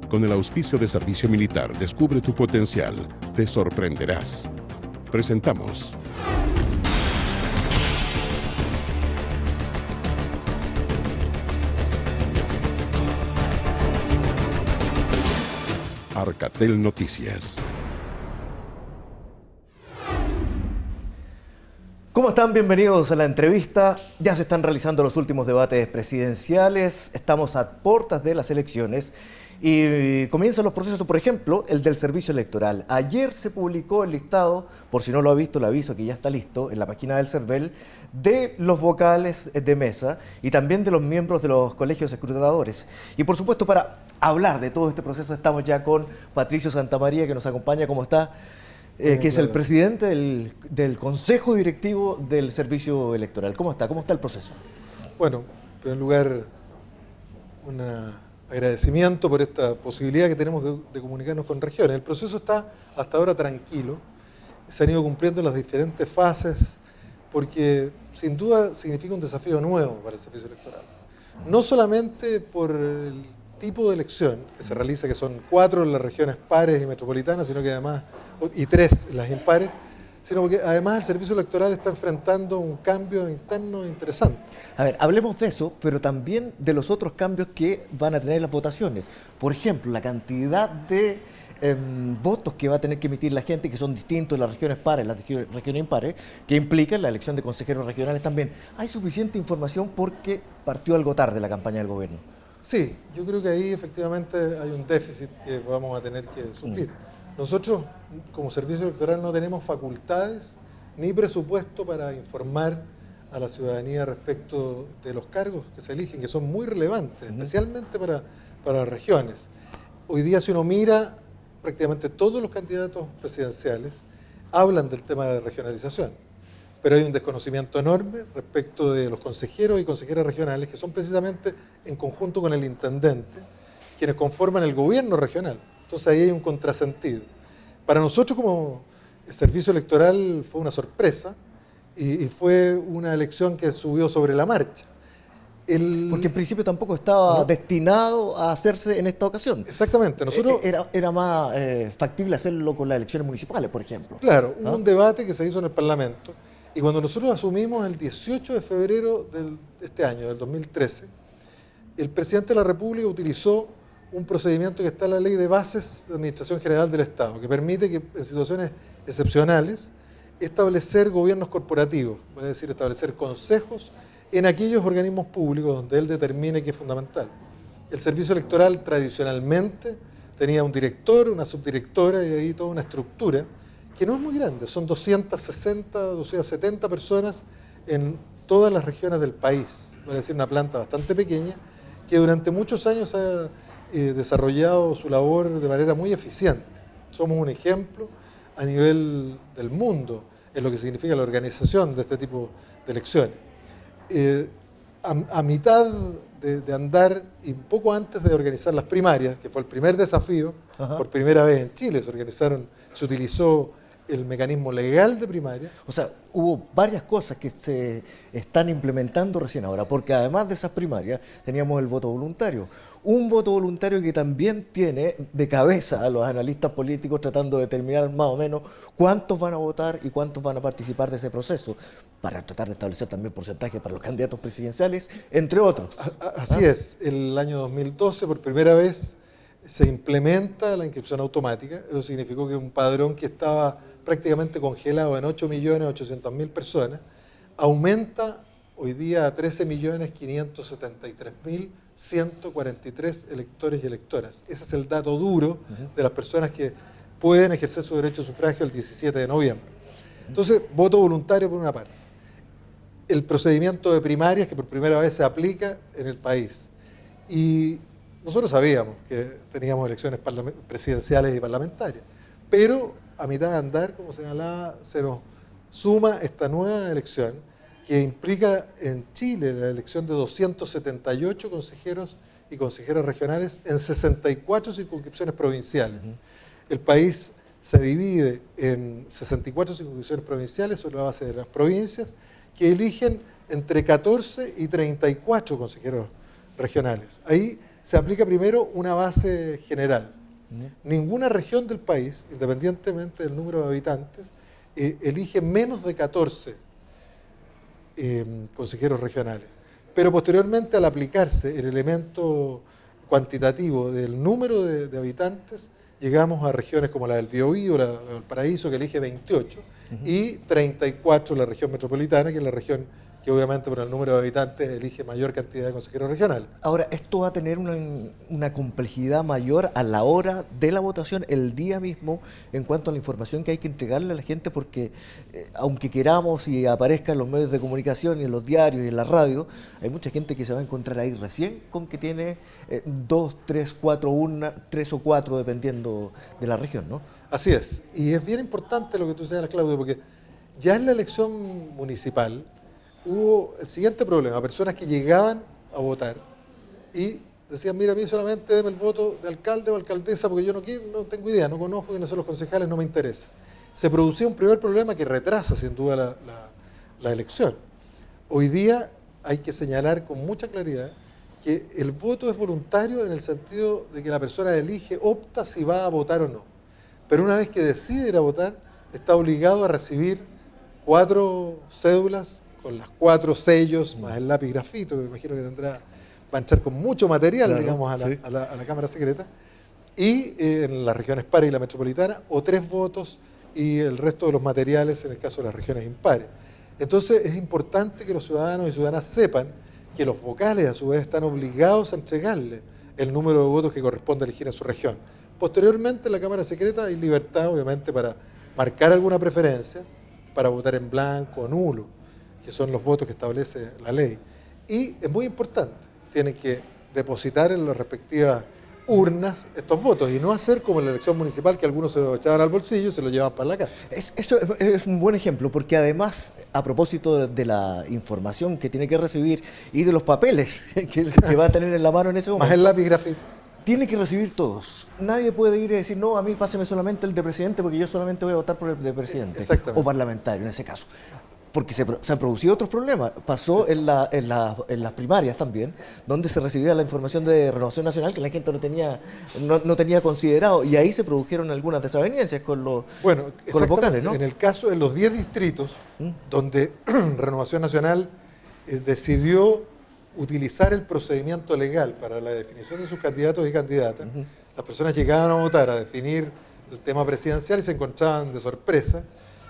Con el auspicio de Servicio Militar, descubre tu potencial. Te sorprenderás. Presentamos. Arcatel Noticias. ¿Cómo están? Bienvenidos a la entrevista. Ya se están realizando los últimos debates presidenciales. Estamos a puertas de las elecciones y comienzan los procesos, por ejemplo, el del servicio electoral. Ayer se publicó el listado, por si no lo ha visto, le aviso que ya está listo, en la página del CERVEL, de los vocales de mesa y también de los miembros de los colegios escrutadores. Y por supuesto, para hablar de todo este proceso, estamos ya con Patricio Santamaría, que nos acompaña. ¿Cómo está? Que es el presidente del Consejo Directivo del Servicio Electoral. ¿Cómo está? ¿Cómo está el proceso? Bueno, en primer lugar, un agradecimiento por esta posibilidad que tenemos de comunicarnos con regiones. El proceso está hasta ahora tranquilo. Se han ido cumpliendo las diferentes fases porque sin duda significa un desafío nuevo para el servicio electoral. No solamente por el tipo de elección que se realiza, que son 4 en las regiones pares y metropolitanas, sino que además, y 3 en las impares, sino porque además el servicio electoral está enfrentando un cambio interno interesante. A ver, hablemos de eso, pero también de los otros cambios que van a tener las votaciones. Por ejemplo, la cantidad de votos que va a tener que emitir la gente, que son distintos en las regiones pares, las regiones impares, que implican la elección de consejeros regionales también. ¿Hay suficiente información porque partió algo tarde la campaña del gobierno? Sí, yo creo que ahí efectivamente hay un déficit que vamos a tener que suplir. Nosotros, como servicio electoral, no tenemos facultades ni presupuesto para informar a la ciudadanía respecto de los cargos que se eligen, que son muy relevantes, especialmente para las regiones. Hoy día, si uno mira, prácticamente todos los candidatos presidenciales hablan del tema de la regionalización, pero hay un desconocimiento enorme respecto de los consejeros y consejeras regionales, que son precisamente en conjunto con el intendente, quienes conforman el gobierno regional. Entonces ahí hay un contrasentido. Para nosotros como servicio electoral fue una sorpresa y fue una elección que subió sobre la marcha. Porque en principio tampoco estaba destinado a hacerse en esta ocasión. Exactamente. Nosotros, era más factible hacerlo con las elecciones municipales, por ejemplo. Claro, hubo un debate que se hizo en el Parlamento y cuando nosotros asumimos el 18 de febrero de este año, del 2013, el presidente de la República utilizó un procedimiento que está en la Ley de Bases de Administración General del Estado, que permite que en situaciones excepcionales establecer gobiernos corporativos, es decir, establecer consejos en aquellos organismos públicos donde él determine que es fundamental. El servicio electoral tradicionalmente tenía un director, una subdirectora y ahí toda una estructura que no es muy grande, son 260, 270 personas en todas las regiones del país, es decir, una planta bastante pequeña que durante muchos años ha desarrollado su labor de manera muy eficiente. Somos un ejemplo a nivel del mundo en lo que significa la organización de este tipo de elecciones. A mitad de andar y un poco antes de organizar las primarias, que fue el primer desafío, por primera vez en Chile se utilizó el mecanismo legal de primaria. O sea, hubo varias cosas que se están implementando recién ahora, porque además de esas primarias teníamos el voto voluntario. Un voto voluntario que también tiene de cabeza a los analistas políticos tratando de determinar más o menos cuántos van a votar y cuántos van a participar de ese proceso, para tratar de establecer también porcentajes para los candidatos presidenciales, entre otros. Así es, el año 2012 por primera vez se implementa la inscripción automática. Eso significó que un padrón que estaba prácticamente congelado en 8.800.000 personas, aumenta hoy día a 13.573.143 electores y electoras. Ese es el dato duro de las personas que pueden ejercer su derecho de sufragio el 17 de noviembre. Entonces, voto voluntario por una parte. El procedimiento de primarias que por primera vez se aplica en el país. Y nosotros sabíamos que teníamos elecciones presidenciales y parlamentarias, pero a mitad de andar, como señalaba, se nos suma esta nueva elección que implica en Chile la elección de 278 consejeros y consejeras regionales en 64 circunscripciones provinciales. El país se divide en 64 circunscripciones provinciales sobre la base de las provincias que eligen entre 14 y 34 consejeros regionales. Ahí se aplica primero una base general. Ninguna región del país, independientemente del número de habitantes, elige menos de 14 consejeros regionales. Pero posteriormente, al aplicarse el elemento cuantitativo del número de habitantes, llegamos a regiones como la del Biobío, la de Valparaíso, que elige 28, y 34 la región metropolitana, que es la región que obviamente por el número de habitantes elige mayor cantidad de consejeros regionales. Ahora, esto va a tener una complejidad mayor a la hora de la votación, el día mismo, en cuanto a la información que hay que entregarle a la gente, porque aunque queramos y aparezca en los medios de comunicación y en los diarios y en la radio, hay mucha gente que se va a encontrar ahí recién con que tiene 2, 3, 4 urnas, 3 o 4 dependiendo de la región, ¿no? Así es, y es bien importante lo que tú señalas, Claudio, porque ya en la elección municipal hubo el siguiente problema: personas que llegaban a votar y decían, mira, a mí solamente deme el voto de alcalde o alcaldesa porque yo no tengo idea, no conozco quiénes son los concejales, no me interesa. Se producía un primer problema que retrasa sin duda la elección. Hoy día hay que señalar con mucha claridad que el voto es voluntario en el sentido de que la persona elige, opta si va a votar o no. Pero una vez que decide ir a votar, está obligado a recibir 4 cédulas con las 4 sellos, más el lápiz grafito, que me imagino que va a entrar con mucho material, claro, digamos, a la Cámara Secreta, y en las regiones pares y la metropolitana, o 3 votos y el resto de los materiales en el caso de las regiones impares. Entonces es importante que los ciudadanos y ciudadanas sepan que los vocales a su vez están obligados a entregarle el número de votos que corresponde elegir en su región. Posteriormente en la Cámara Secreta hay libertad obviamente para marcar alguna preferencia, para votar en blanco o nulo, que son los votos que establece la ley. Y es muy importante, tienen que depositar en las respectivas urnas estos votos y no hacer como en la elección municipal, que algunos se lo echaban al bolsillo y se lo llevaban para la casa. Eso es un buen ejemplo, porque además, a propósito de la información que tiene que recibir y de los papeles que va a tener en la mano en ese momento, más el lápiz grafito, tiene que recibir todos. Nadie puede ir y decir, no, a mí páseme solamente el de presidente porque yo solamente voy a votar por el de presidente o parlamentario en ese caso. Porque se han producido otros problemas. Pasó sí en las primarias también, donde se recibía la información de Renovación Nacional que la gente no tenía considerado, y ahí se produjeron algunas desavenencias con los vocales, ¿no? En el caso de los 10 distritos donde Renovación Nacional decidió utilizar el procedimiento legal para la definición de sus candidatos y candidatas, las personas llegaban a votar a definir el tema presidencial y se encontraban de sorpresa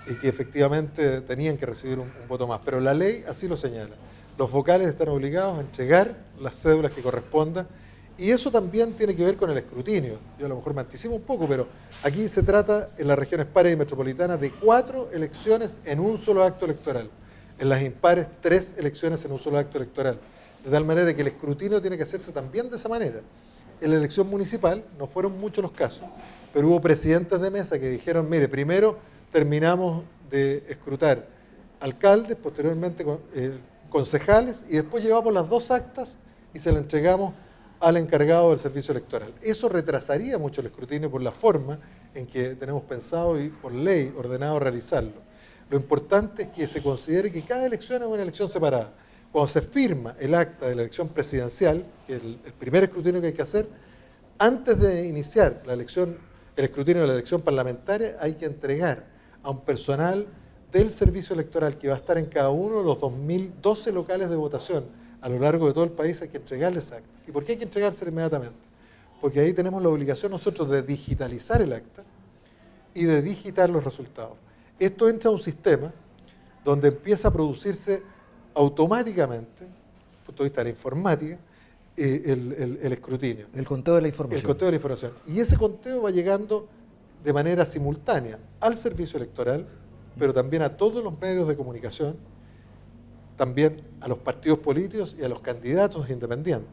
y que efectivamente tenían que recibir un voto más. Pero la ley así lo señala. Los vocales están obligados a entregar las cédulas que correspondan, y eso también tiene que ver con el escrutinio. Yo a lo mejor me anticipo un poco, pero aquí se trata en las regiones pares y metropolitanas de 4 elecciones en un solo acto electoral. En las impares 3 elecciones en un solo acto electoral. De tal manera que el escrutinio tiene que hacerse también de esa manera. En la elección municipal no fueron muchos los casos, pero hubo presidentes de mesa que dijeron, mire, primero terminamos de escrutar alcaldes, posteriormente concejales, y después llevamos las 2 actas y se las entregamos al encargado del servicio electoral. Eso retrasaría mucho el escrutinio por la forma en que tenemos pensado y por ley ordenado realizarlo. Lo importante es que se considere que cada elección es una elección separada. Cuando se firma el acta de la elección presidencial, que es el primer escrutinio que hay que hacer, antes de iniciar el escrutinio de la elección parlamentaria, hay que entregar a un personal del servicio electoral que va a estar en cada uno de los 2012 locales de votación a lo largo de todo el país. Hay que entregarles acta. ¿Y por qué hay que entregárselo inmediatamente? Porque ahí tenemos la obligación nosotros de digitalizar el acta y de digitar los resultados. Esto entra a un sistema donde empieza a producirse automáticamente, desde el punto de vista de la informática, el escrutinio. El conteo de la información. El conteo de la información. Y ese conteo va llegando de manera simultánea al servicio electoral, pero también a todos los medios de comunicación, también a los partidos políticos y a los candidatos independientes.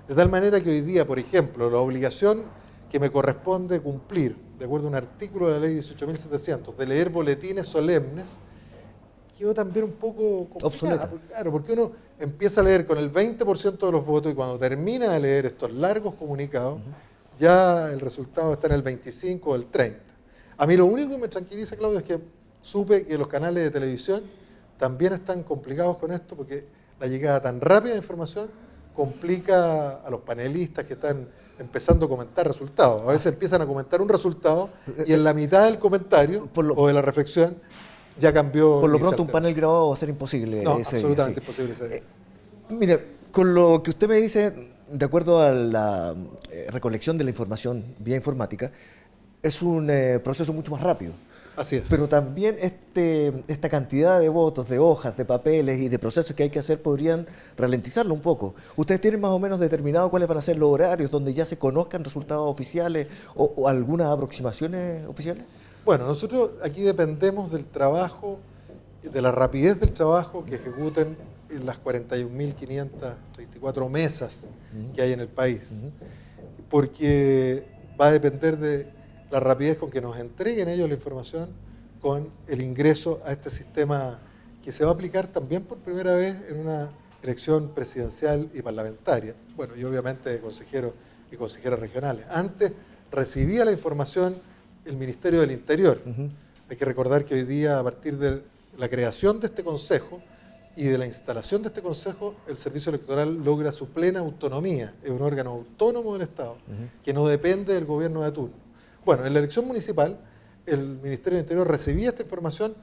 De tal manera que hoy día, por ejemplo, la obligación que me corresponde cumplir, de acuerdo a un artículo de la ley 18.700, de leer boletines solemnes, quedó también un poco obsoleta. Claro, porque uno empieza a leer con el 20% de los votos y cuando termina de leer estos largos comunicados, ya el resultado está en el 25 o el 30. A mí lo único que me tranquiliza, Claudio, es que supe que los canales de televisión también están complicados con esto, porque la llegada tan rápida de información complica a los panelistas que están empezando a comentar resultados. A veces empiezan a comentar un resultado y en la mitad del comentario o de la reflexión ya cambió. Por lo pronto un panel grabado va a ser imposible. No, absolutamente imposible ese día. Mire, con lo que usted me dice, de acuerdo a la recolección de la información vía informática, es un proceso mucho más rápido. Así es. Pero también esta cantidad de votos, de hojas, de papeles y de procesos que hay que hacer podrían ralentizarlo un poco. ¿Ustedes tienen más o menos determinado cuáles van a ser los horarios donde ya se conozcan resultados oficiales o algunas aproximaciones oficiales? Bueno, nosotros aquí dependemos del trabajo, de la rapidez del trabajo que ejecuten en las 41.534 mesas que hay en el país. Porque va a depender de la rapidez con que nos entreguen ellos la información con el ingreso a este sistema que se va a aplicar también por primera vez en una elección presidencial y parlamentaria. Bueno, y obviamente de consejeros y consejeras regionales. Antes recibía la información el Ministerio del Interior. Hay que recordar que hoy día, a partir de la creación de este consejo y de la instalación de este consejo, el servicio electoral logra su plena autonomía. Es un órgano autónomo del Estado que no depende del gobierno de turno. Bueno, en la elección municipal, el Ministerio del Interior recibía esta información,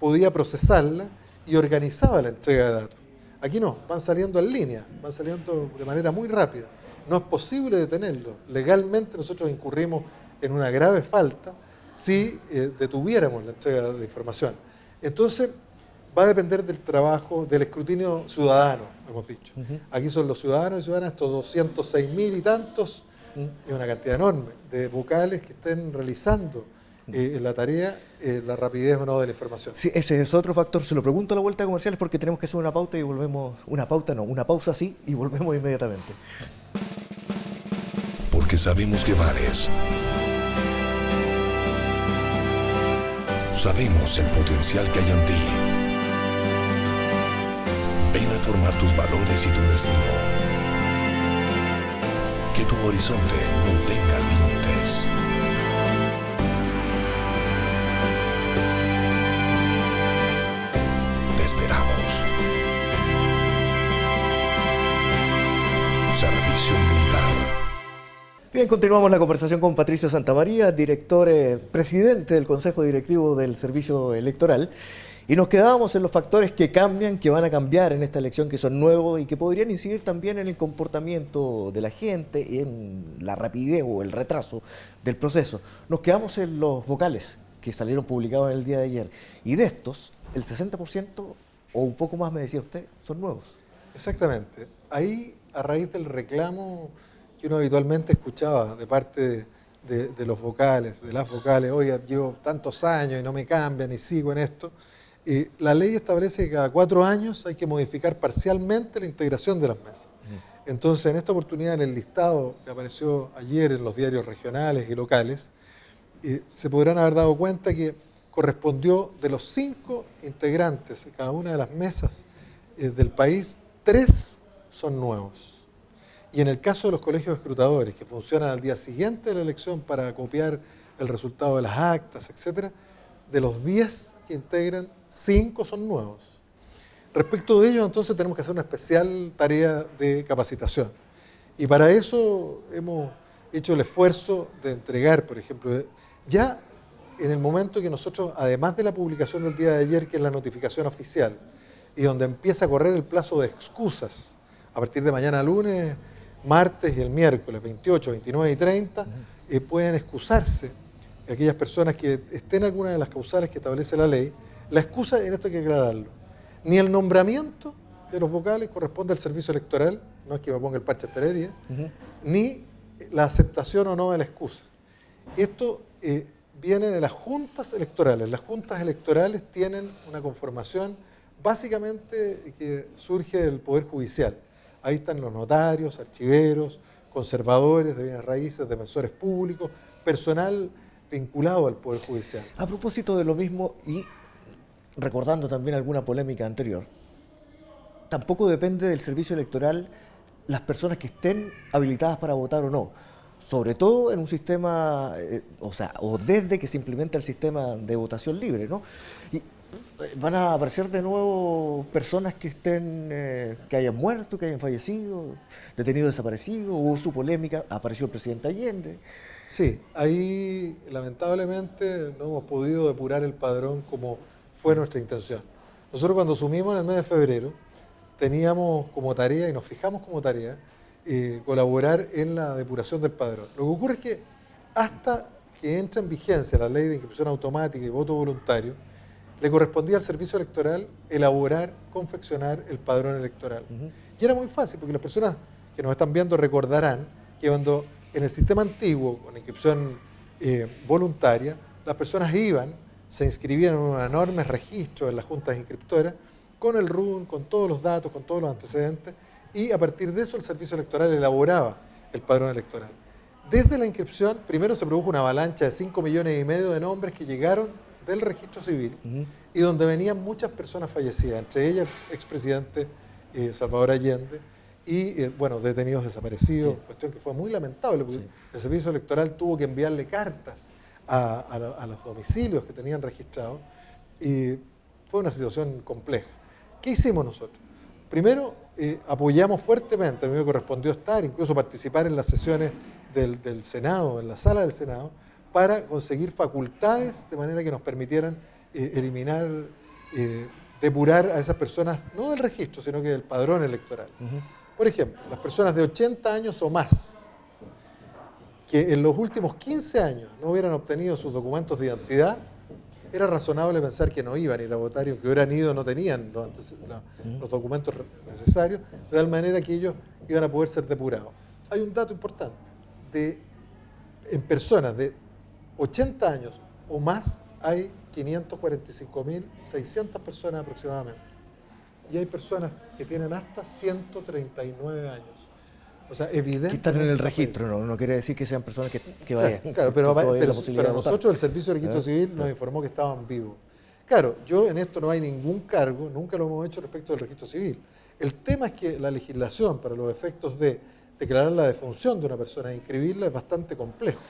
podía procesarla y organizaba la entrega de datos. Aquí no, van saliendo en línea, van saliendo de manera muy rápida. No es posible detenerlo. Legalmente nosotros incurrimos en una grave falta si detuviéramos la entrega de información. Entonces, va a depender del trabajo, del escrutinio ciudadano, hemos dicho. Aquí son los ciudadanos y ciudadanas, estos 206.000 y tantos, es una cantidad enorme de vocales que estén realizando en la tarea, la rapidez o no de la información. Sí, ese es otro factor. Se lo pregunto a la vuelta de comerciales porque tenemos que hacer una pauta y volvemos. Una pausa sí y volvemos inmediatamente. Porque sabemos que vales. Sabemos el potencial que hay en ti. Ven a formar tus valores y tu destino. Que tu horizonte no tenga límites. Te esperamos. Servicio Militar. Bien, continuamos la conversación con Patricio Santamaría, presidente del Consejo Directivo del Servicio Electoral. Y nos quedábamos en los factores que cambian, que van a cambiar en esta elección, que son nuevos y que podrían incidir también en el comportamiento de la gente y en la rapidez o el retraso del proceso. Nos quedamos en los vocales que salieron publicados en el día de ayer. Y de estos, el 60% o un poco más, me decía usted, son nuevos. Exactamente. Ahí, a raíz del reclamo que uno habitualmente escuchaba de parte de los vocales, de las vocales, oiga, llevo tantos años y no me cambian y sigo en esto. La ley establece que cada 4 años hay que modificar parcialmente la integración de las mesas. Entonces, en esta oportunidad, en el listado que apareció ayer en los diarios regionales y locales, se podrán haber dado cuenta que correspondió de los 5 integrantes de cada una de las mesas del país, 3 son nuevos. Y en el caso de los colegios escrutadores, que funcionan al día siguiente de la elección para copiar el resultado de las actas, etc., de los 10 que integran, 5 son nuevos. Respecto de ello, entonces, tenemos que hacer una especial tarea de capacitación. Y para eso hemos hecho el esfuerzo de entregar, por ejemplo, ya en el momento que nosotros, además de la publicación del día de ayer, que es la notificación oficial, y donde empieza a correr el plazo de excusas, a partir de mañana lunes, martes y el miércoles, 28, 29 y 30, pueden excusarse aquellas personas que estén en alguna de las causales que establece la ley. La excusa, en esto hay que aclararlo, ni el nombramiento de los vocales corresponde al servicio electoral, no es que me ponga el parche hasta la herida, ni la aceptación o no de la excusa. Esto viene de las juntas electorales. Las juntas electorales tienen una conformación básicamente que surge del Poder Judicial. Ahí están los notarios, archiveros, conservadores de bienes raíces, defensores públicos, personal vinculado al Poder Judicial. A propósito de lo mismo y recordando también alguna polémica anterior, tampoco depende del servicio electoral las personas que estén habilitadas para votar o no, sobre todo en un sistema, o desde que se implementa el sistema de votación libre, ¿no? Y ¿Van a aparecer de nuevo personas que estén, que hayan muerto, que hayan fallecido, detenidos, desaparecidos? Hubo su polémica, apareció el presidente Allende. Sí, ahí lamentablemente no hemos podido depurar el padrón como fue nuestra intención. Nosotros cuando asumimos en el mes de febrero teníamos como tarea y nos fijamos como tarea colaborar en la depuración del padrón. Lo que ocurre es que hasta que entra en vigencia la ley de inscripción automática y voto voluntario, le correspondía al servicio electoral elaborar, confeccionar el padrón electoral. Y era muy fácil, porque las personas que nos están viendo recordarán que cuando en el sistema antiguo, con inscripción voluntaria, las personas iban, se inscribían en un enorme registro en las juntas inscriptoras, con el RUN, con todos los datos, con todos los antecedentes, y a partir de eso el servicio electoral elaboraba el padrón electoral. Desde la inscripción, primero se produjo una avalancha de 5,5 millones de nombres que llegaron del registro civil y donde venían muchas personas fallecidas, entre ellas el expresidente Salvador Allende y, bueno, detenidos desaparecidos, cuestión que fue muy lamentable, porque el servicio electoral tuvo que enviarle cartas a los domicilios que tenían registrados y fue una situación compleja. ¿Qué hicimos nosotros? Primero, apoyamos fuertemente, a mí me correspondió estar, incluso participar en las sesiones del Senado, en la sala del Senado, para conseguir facultades de manera que nos permitieran eliminar, depurar a esas personas, no del registro, sino que del padrón electoral. Por ejemplo, las personas de 80 años o más, que en los últimos 15 años no hubieran obtenido sus documentos de identidad, era razonable pensar que no iban a ir a votar y aunque hubieran ido no tenían los documentos necesarios, de tal manera que ellos iban a poder ser depurados. Hay un dato importante, en personas de 80 años o más hay 545.600 personas aproximadamente. Y hay personas que tienen hasta 139 años. O sea, evidentemente... Que están en el registro, no quiere decir que sean personas que vayan. Claro, pero nosotros, el Servicio de Registro Civil, nos informó que estaban vivos. Claro, yo en esto no hay ningún cargo, nunca lo hemos hecho respecto del registro civil. El tema es que la legislación, para los efectos de declarar la defunción de una persona e inscribirla, es bastante complejo.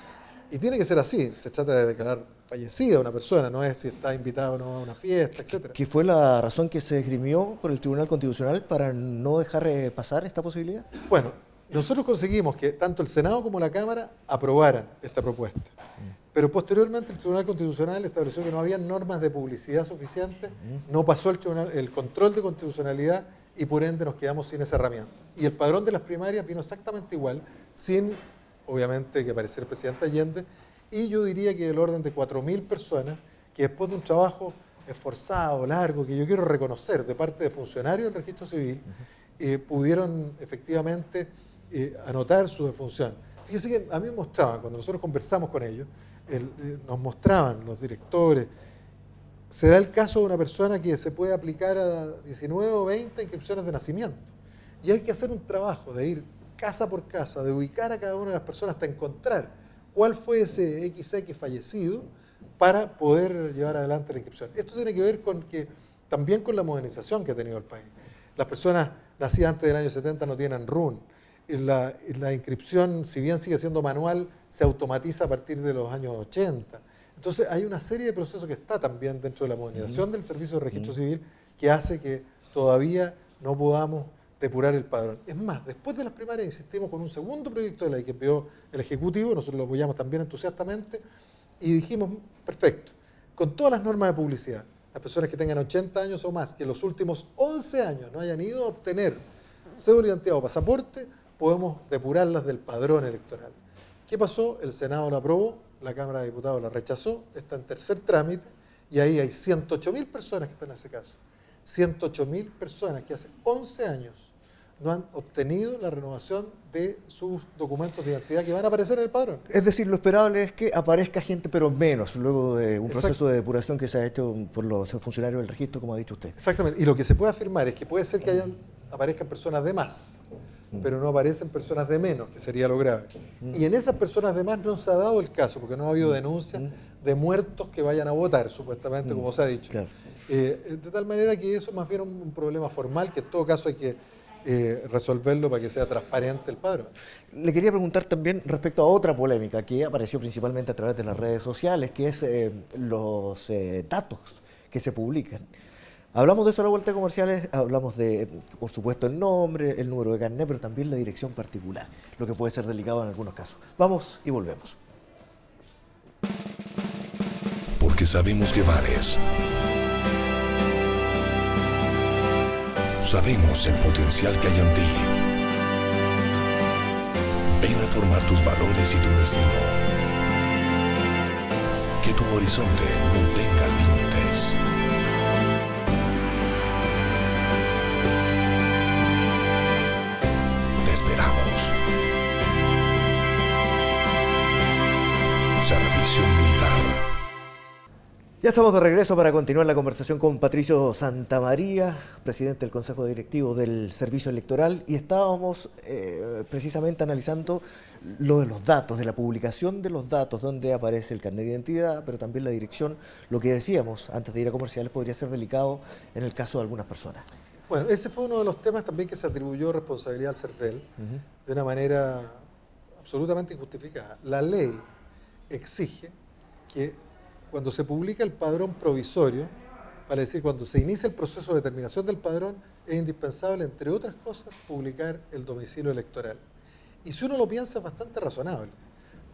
Y tiene que ser así, se trata de declarar fallecida una persona, no es si está invitada o no a una fiesta, etc. ¿Qué fue la razón que se esgrimió por el Tribunal Constitucional para no dejar pasar esta posibilidad? Bueno, nosotros conseguimos que tanto el Senado como la Cámara aprobaran esta propuesta. Pero posteriormente el Tribunal Constitucional estableció que no había normas de publicidad suficientes, no pasó el control de constitucionalidad y por ende nos quedamos sin esa herramienta. Y el padrón de las primarias vino exactamente igual, sin, obviamente, que apareciera el presidente Allende, y yo diría que del orden de 4.000 personas que después de un trabajo esforzado, largo, que yo quiero reconocer de parte de funcionarios del registro civil, pudieron efectivamente anotar su defunción. Fíjense que a mí me mostraban, cuando nosotros conversamos con ellos, nos mostraban los directores, se da el caso de una persona que se puede aplicar a 19 o 20 inscripciones de nacimiento. Y hay que hacer un trabajo de ir casa por casa, de ubicar a cada una de las personas hasta encontrar cuál fue ese XX fallecido para poder llevar adelante la inscripción. Esto tiene que ver también con la modernización que ha tenido el país. Las personas nacidas antes del año 70 no tienen RUN. La inscripción, si bien sigue siendo manual, se automatiza a partir de los años 80. Entonces hay una serie de procesos que está también dentro de la modernización del Servicio de Registro Civil que hace que todavía no podamos depurar el padrón. Es más, después de las primarias insistimos con un segundo proyecto de ley que envió el Ejecutivo, nosotros lo apoyamos también entusiastamente, y dijimos, perfecto, con todas las normas de publicidad, las personas que tengan 80 años o más, que en los últimos 11 años no hayan ido a obtener cédula de identidad o pasaporte, podemos depurarlas del padrón electoral. ¿Qué pasó? El Senado lo aprobó, la Cámara de Diputados la rechazó, está en tercer trámite, y ahí hay 108.000 personas que están en ese caso. 108.000 personas que hace 11 años no han obtenido la renovación de sus documentos de identidad que van a aparecer en el padrón. Es decir, lo esperable es que aparezca gente, pero menos, luego de un proceso de depuración que se ha hecho por los funcionarios del registro, como ha dicho usted. Exactamente, y lo que se puede afirmar es que puede ser que aparezcan personas de más, pero no aparecen personas de menos, que sería lo grave. Y en esas personas de más no se ha dado el caso, porque no ha habido denuncias de muertos que vayan a votar, supuestamente, como se ha dicho. Claro. De tal manera que eso es más bien un problema formal, que en todo caso hay que resolverlo para que sea transparente el padrón. Le quería preguntar también respecto a otra polémica que apareció principalmente a través de las redes sociales, que es los datos que se publican. Hablamos de eso a la vuelta de comerciales, hablamos de, por supuesto, el nombre, el número de carnet, pero también la dirección particular, lo que puede ser delicado en algunos casos. Vamos y volvemos. Porque sabemos que vales. Sabemos el potencial que hay en ti. Ven a formar tus valores y tu destino. Que tu horizonte no tenga límites. Te esperamos. Servicio Militar. Ya estamos de regreso para continuar la conversación con Patricio Santamaría, presidente del Consejo Directivo del Servicio Electoral, y estábamos precisamente analizando lo de los datos, de la publicación de los datos, donde aparece el carnet de identidad, pero también la dirección. Lo que decíamos antes de ir a comerciales podría ser delicado en el caso de algunas personas. Bueno, ese fue uno de los temas también que se atribuyó responsabilidad al CERVEL de una manera absolutamente injustificada. La ley exige que cuando se publica el padrón provisorio, para decir, cuando se inicia el proceso de determinación del padrón, es indispensable, entre otras cosas, publicar el domicilio electoral. Y si uno lo piensa, es bastante razonable,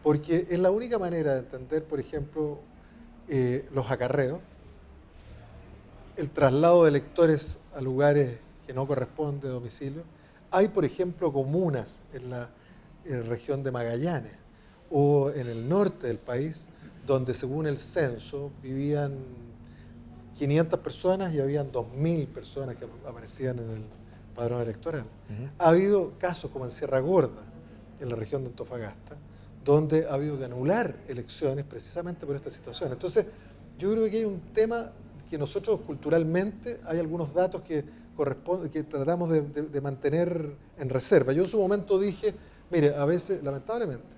porque es la única manera de entender, por ejemplo, los acarreos, el traslado de electores a lugares que no corresponde a domicilio. Hay, por ejemplo, comunas en la región de Magallanes o en el norte del país, donde según el censo vivían 500 personas y habían 2.000 personas que aparecían en el padrón electoral. Ha habido casos como en Sierra Gorda, en la región de Antofagasta, donde ha habido que anular elecciones precisamente por esta situación. Entonces, yo creo que hay un tema que nosotros culturalmente, hay algunos datos que tratamos de mantener en reserva. Yo en su momento dije, mire, a veces, lamentablemente,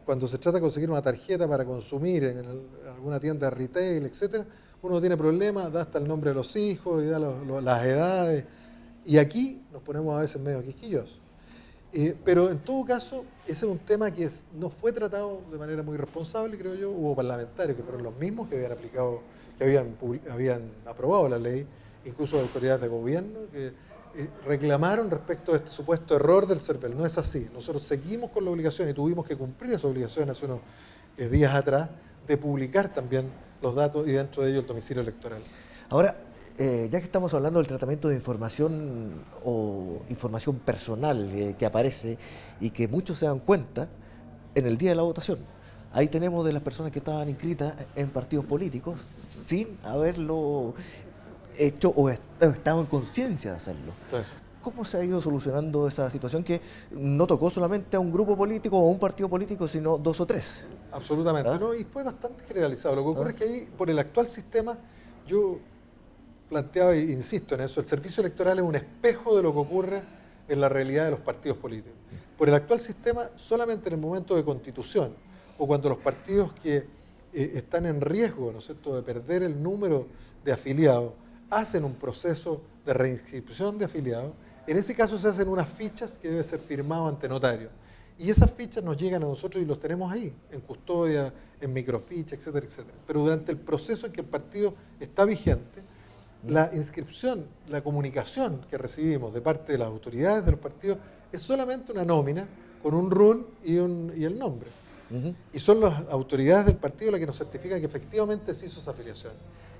cuando se trata de conseguir una tarjeta para consumir en alguna tienda de retail, etcétera, uno tiene problemas, da hasta el nombre de los hijos y da las edades. Y aquí nos ponemos a veces medio quisquillosos. Pero en todo caso, ese es un tema que no fue tratado de manera muy responsable, creo yo. Hubo parlamentarios que fueron los mismos que habían aplicado, que habían aprobado la ley, incluso autoridades de gobierno, que reclamaron respecto a este supuesto error del CERVEL. No es así. Nosotros seguimos con la obligación y tuvimos que cumplir esa obligación hace unos días atrás de publicar también los datos y dentro de ello el domicilio electoral. Ahora, ya que estamos hablando del tratamiento de información o información personal que aparece y que muchos se dan cuenta en el día de la votación. Ahí tenemos de las personas que estaban inscritas en partidos políticos sin haberlo hecho o estado en conciencia de hacerlo. Sí. ¿Cómo se ha ido solucionando esa situación que no tocó solamente a un grupo político o a un partido político, sino 2 o 3? Absolutamente, ¿no? Y fue bastante generalizado. Lo que ocurre es que ahí, por el actual sistema, yo planteaba e insisto en eso, el servicio electoral es un espejo de lo que ocurre en la realidad de los partidos políticos. Por el actual sistema, solamente en el momento de constitución o cuando los partidos que están en riesgo, ¿no es cierto?, de perder el número de afiliados, hacen un proceso de reinscripción de afiliados. En ese caso se hacen unas fichas que deben ser firmadas ante notario. Y esas fichas nos llegan a nosotros y los tenemos ahí, en custodia, en microficha, etcétera, etcétera. Pero durante el proceso en que el partido está vigente, la inscripción, la comunicación que recibimos de parte de las autoridades de los partidos es solamente una nómina con un RUN y el nombre. Y son las autoridades del partido las que nos certifican que efectivamente se hizo esa afiliación.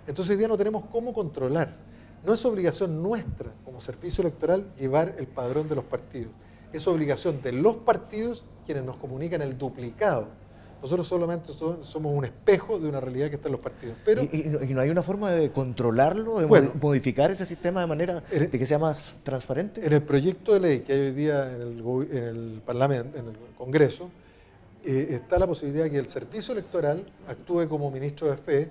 Entonces hoy día no tenemos cómo controlar. No es obligación nuestra como servicio electoral llevar el padrón de los partidos. Es obligación de los partidos quienes nos comunican el duplicado. Nosotros solamente somos un espejo de una realidad que está en los partidos. Pero, ¿Y no hay una forma de controlarlo, de modificar ese sistema de manera de que sea más transparente? En el proyecto de ley que hay hoy día en el Parlamento, en el Congreso, está la posibilidad de que el servicio electoral actúe como ministro de fe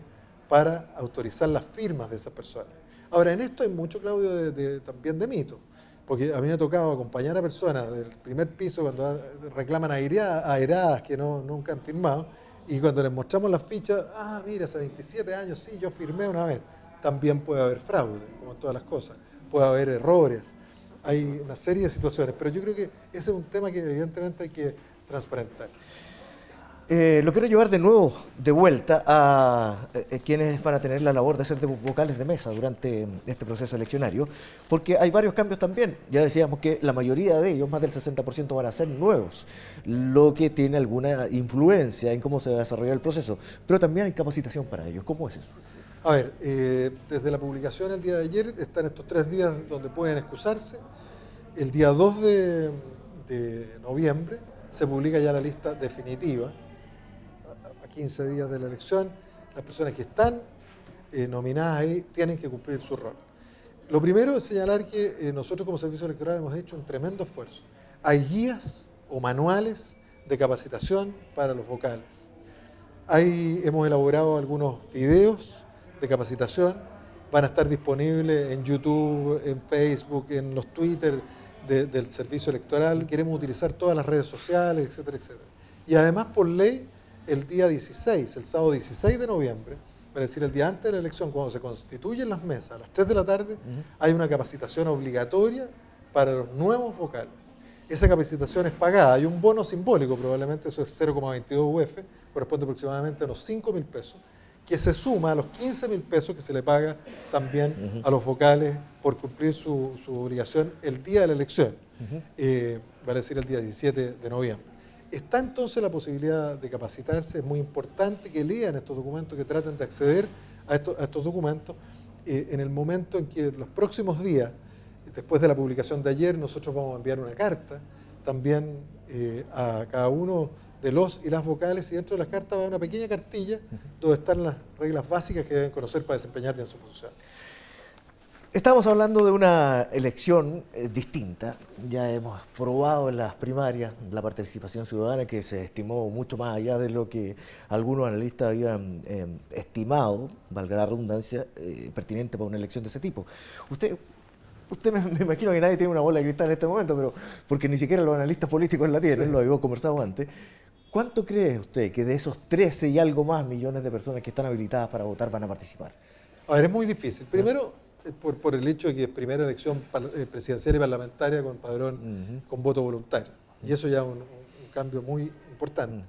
para autorizar las firmas de esas personas. Ahora, en esto hay mucho, Claudio, también de mito, porque a mí me ha tocado acompañar a personas del primer piso cuando reclaman aeradas que nunca han firmado, y cuando les mostramos las fichas, mira, hace 27 años sí, yo firmé una vez. También puede haber fraude, como en todas las cosas, puede haber errores, hay una serie de situaciones, pero yo creo que ese es un tema que evidentemente hay que transparentar. Lo quiero llevar de nuevo, de vuelta, a quienes van a tener la labor de ser de vocales de mesa durante este proceso eleccionario, porque hay varios cambios también. Ya decíamos que la mayoría de ellos, más del 60%, van a ser nuevos, lo que tiene alguna influencia en cómo se va a desarrollar el proceso. Pero también hay capacitación para ellos. ¿Cómo es eso? A ver, desde la publicación el día de ayer están estos 3 días donde pueden excusarse. El día 2 de noviembre se publica ya la lista definitiva. 15 días de la elección, las personas que están nominadas ahí tienen que cumplir su rol. Lo primero es señalar que nosotros como Servicio Electoral hemos hecho un tremendo esfuerzo. Hay guías o manuales de capacitación para los vocales. Hemos elaborado algunos videos de capacitación, van a estar disponibles en YouTube, en Facebook, en los Twitter del Servicio Electoral. Queremos utilizar todas las redes sociales, etcétera, etcétera. Y además, por ley, el día 16, el sábado 16 de noviembre, es decir, el día antes de la elección, cuando se constituyen las mesas, a las 3 de la tarde, hay una capacitación obligatoria para los nuevos vocales. Esa capacitación es pagada, hay un bono simbólico, probablemente eso es 0,22 UF, corresponde aproximadamente a unos 5.000 pesos, que se suma a los 15.000 pesos que se le paga también a los vocales por cumplir su obligación el día de la elección, vale decir el día 17 de noviembre. Está entonces la posibilidad de capacitarse, es muy importante que lean estos documentos, que traten de acceder a estos documentos en el momento en que los próximos días, después de la publicación de ayer, nosotros vamos a enviar una carta también a cada uno de los y las vocales, y dentro de las cartas va una pequeña cartilla donde están las reglas básicas que deben conocer para desempeñar bien su función. Estamos hablando de una elección distinta. Ya hemos probado en las primarias la participación ciudadana, que se estimó mucho más allá de lo que algunos analistas habían estimado, valga la redundancia, pertinente para una elección de ese tipo. Usted me imagino que nadie tiene una bola de cristal en este momento, pero porque ni siquiera los analistas políticos la tienen, lo habíamos conversado antes. ¿Cuánto cree usted que de esos 13 y algo más millones de personas que están habilitadas para votar van a participar? A ver, es muy difícil. Primero, por el hecho de que es primera elección presidencial y parlamentaria con padrón, con voto voluntario. Y eso ya es un cambio muy importante.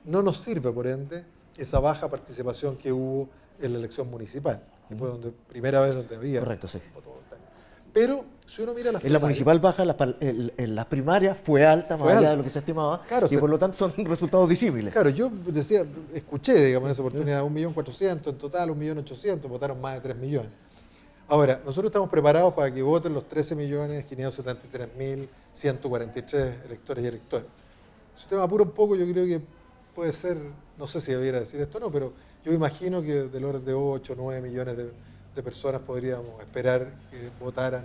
No nos sirve, por ende, esa baja participación que hubo en la elección municipal, que fue primera vez donde había voto voluntario. Pero si uno mira las en la municipal baja, en las primarias fue alta, más allá de lo que se estimaba, claro, y por lo tanto son resultados disímiles. Claro, yo escuché, digamos, en esa oportunidad, 1.400.000, en total 1.800.000, votaron más de 3 millones. Ahora, nosotros estamos preparados para que voten los 13.573.143 electores y electores. Si usted me apura un poco, yo creo que puede ser, no sé si debiera decir esto o no, pero yo imagino que del orden de 8 o 9 millones de personas podríamos esperar que votaran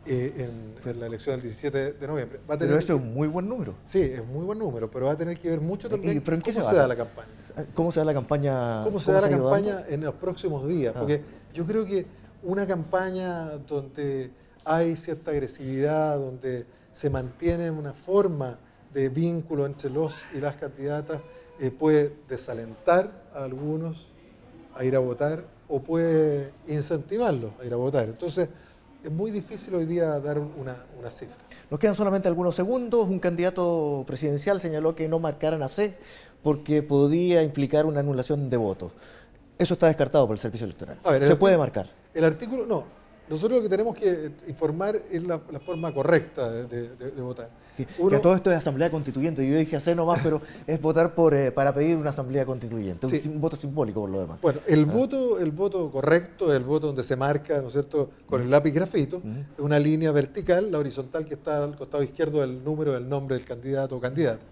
en la elección del 17 de noviembre. Pero eso es un muy buen número. Sí, es muy buen número, pero va a tener que ver mucho también ¿pero en qué cómo se da la campaña. ¿Cómo se da la campaña? ¿Cómo se da la campaña en los próximos días? Porque yo creo que una campaña donde hay cierta agresividad, donde se mantiene una forma de vínculo entre los y las candidatas, puede desalentar a algunos a ir a votar o puede incentivarlos a ir a votar. Entonces, es muy difícil hoy día dar una cifra. Nos quedan solamente algunos segundos. Un candidato presidencial señaló que no marcaran a C porque podía implicar una anulación de votos. Eso está descartado por el Servicio Electoral. A ver, ¿se puede marcar? El artículo, no. Nosotros lo que tenemos que informar es la forma correcta de votar. Que todo esto es asamblea constituyente. Yo dije hacer nomás, pero es votar para pedir una asamblea constituyente. Sí. Un voto simbólico por lo demás. Bueno, el voto correcto es el voto donde se marca, ¿no es cierto?, con el lápiz grafito, una línea vertical, la horizontal que está al costado izquierdo del número del nombre del candidato o candidata.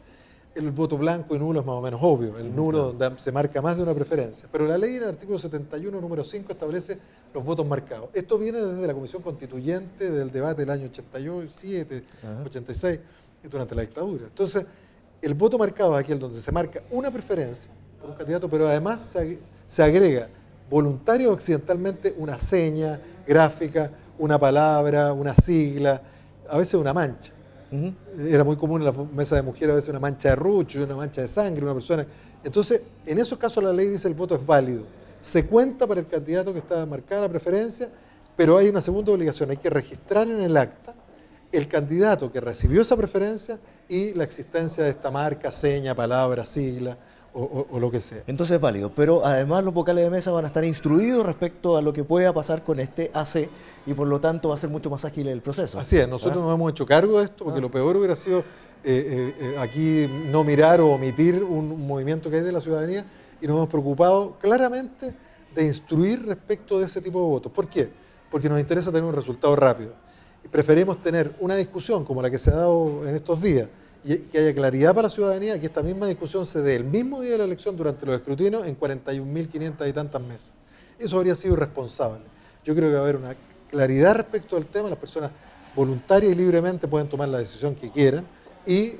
El voto blanco y nulo es más o menos obvio, el nulo donde se marca más de una preferencia. Pero la ley en el artículo 71, número 5, establece los votos marcados. Esto viene desde la Comisión Constituyente del debate del año 87, 86, durante la dictadura. Entonces, el voto marcado es aquel donde se marca una preferencia por un candidato, pero además se agrega voluntario o accidentalmente una seña gráfica, una palabra, una sigla, a veces una mancha. Era muy común en la mesa de mujeres a veces una mancha de rucho, una mancha de sangre, una persona. Entonces, en esos casos la ley dice el voto es válido. Se cuenta para el candidato que está marcada la preferencia, pero hay una segunda obligación, hay que registrar en el acta el candidato que recibió esa preferencia y la existencia de esta marca, seña, palabra, sigla o lo que sea. Entonces es válido, pero además los vocales de mesa van a estar instruidos respecto a lo que pueda pasar con este AC y por lo tanto va a ser mucho más ágil el proceso. Así es, nosotros nos hemos hecho cargo de esto porque lo peor hubiera sido aquí no mirar o omitir un movimiento que hay de la ciudadanía y nos hemos preocupado claramente de instruir respecto de ese tipo de votos. ¿Por qué? Porque nos interesa tener un resultado rápido y preferimos tener una discusión como la que se ha dado en estos días y que haya claridad para la ciudadanía, que esta misma discusión se dé el mismo día de la elección durante los escrutinios en 41.500 y tantas mesas. Eso habría sido irresponsable. Yo creo que va a haber una claridad respecto al tema, las personas voluntarias y libremente pueden tomar la decisión que quieran y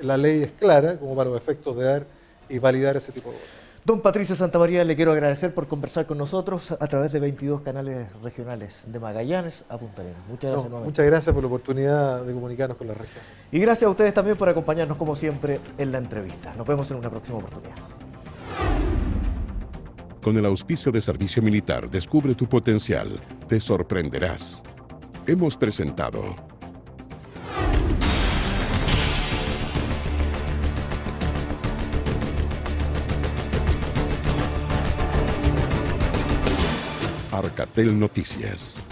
la ley es clara como para los efectos de dar y validar ese tipo de votos. Don Patricio Santamaría, le quiero agradecer por conversar con nosotros a través de 22 canales regionales de Magallanes a Punta Arenas. Muchas gracias nuevamente. Muchas gracias por la oportunidad de comunicarnos con la región. Y gracias a ustedes también por acompañarnos como siempre en la entrevista. Nos vemos en una próxima oportunidad. Con el auspicio de Servicio Militar, descubre tu potencial. Te sorprenderás. Hemos presentado Arcatel Noticias.